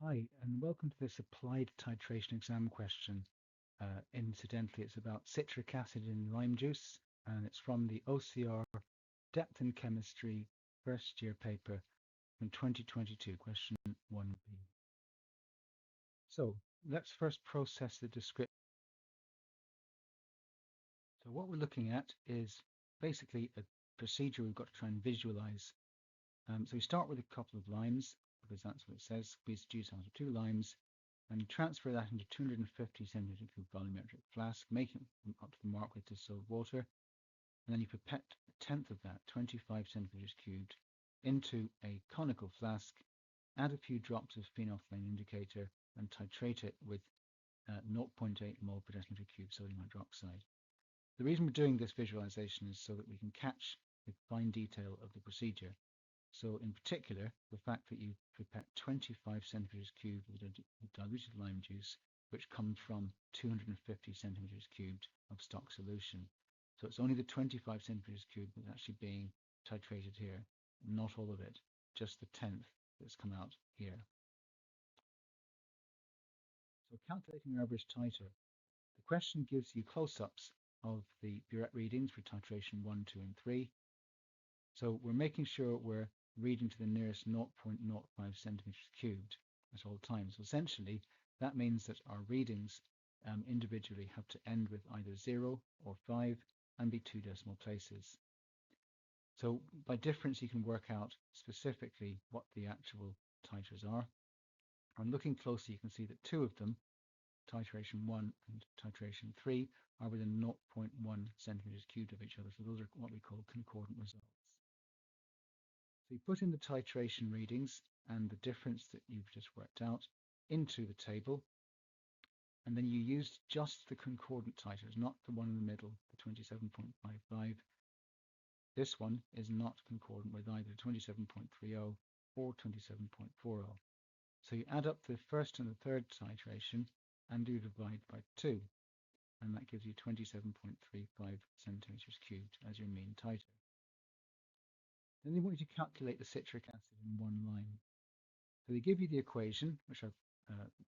Hi, and welcome to this applied titration exam question. Incidentally, it's about citric acid in lime juice, and it's from the OCR Depth in Chemistry first year paper from 2022, question 1b. So let's first process the description. So what we're looking at is basically a procedure we've got to try and visualize. So we start with a couple of limes, because that's what it says. Squeeze juice out of 2 limes, and transfer that into 250 centimeter cube volumetric flask, making it up to the mark with distilled water, and then you pipette a tenth of that, 25 centimeters cubed, into a conical flask, add a few drops of phenolphthalein indicator, and titrate it with 0.8 mol per decimeter cube sodium hydroxide. The reason we're doing this visualization is so that we can catch the fine detail of the procedure. So in particular, the fact that you pipette 25 centimeters cubed with a diluted lime juice, which comes from 250 centimeters cubed of stock solution. So it's only the 25 centimeters cubed that's actually being titrated here, not all of it, just the tenth that's come out here. So calculating your average titer. The question gives you close-ups of the burette readings for titration 1, 2, and 3. So we're making sure we're reading to the nearest 0.05 centimeters cubed at all times. So essentially, that means that our readings individually have to end with either 0 or 5 and be 2 decimal places. So by difference, you can work out specifically what the actual titers are. And looking closely, you can see that 2 of them, titration 1 and titration 3, are within 0.1 centimeters cubed of each other. So those are what we call concordant results. So you put in the titration readings and the difference that you've just worked out into the table, and then you used just the concordant titers, not the one in the middle, the 27.55. This one is not concordant with either 27.30 or 27.40. So you add up the first and the third titration and do divide by 2, and that gives you 27.35 centimeters cubed as your mean titer. Then they want you to calculate the citric acid in 1 lime. So they give you the equation, which I've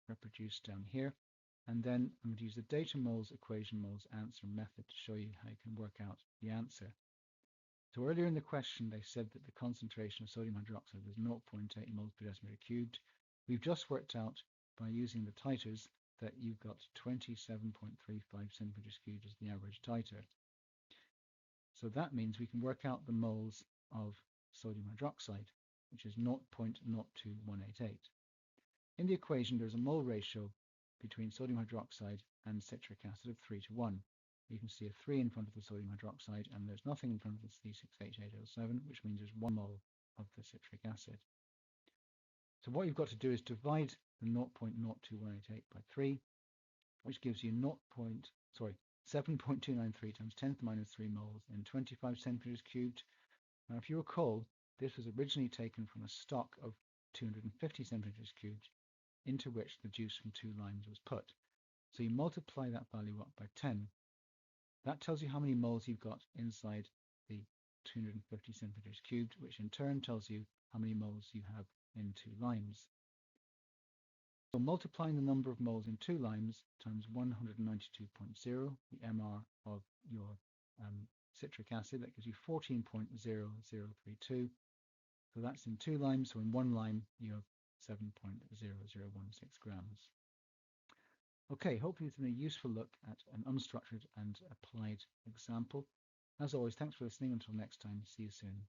reproduced down here, and then I'm going to use the data moles, equation moles, answer method to show you how you can work out the answer. So earlier in the question, they said that the concentration of sodium hydroxide was 0.8 moles per decimeter cubed. We've just worked out by using the titers that you've got 27.35 centimeters cubed as the average titer. So that means we can work out the moles of sodium hydroxide, which is 0.02188. In the equation, there's a mole ratio between sodium hydroxide and citric acid of 3 to 1. You can see a 3 in front of the sodium hydroxide, and there's nothing in front of the C6H807, which means there's 1 mole of the citric acid. So what you've got to do is divide the 0.02188 by 3, which gives you 7.293 times 10 to the minus 3 moles in 25 centimeters cubed. Now, if you recall, this was originally taken from a stock of 250 centimeters cubed, into which the juice from 2 limes was put. So you multiply that value up by 10. That tells you how many moles you've got inside the 250 centimeters cubed, which in turn tells you how many moles you have in 2 limes. So multiplying the number of moles in 2 limes times 192.0, the MR of your citric acid, that gives you 14.0032. So that's in 2 limes. So in 1 lime, you have 7.0016 grams. Okay, hopefully it's been a useful look at an unstructured and applied example. As always, thanks for listening. Until next time, see you soon.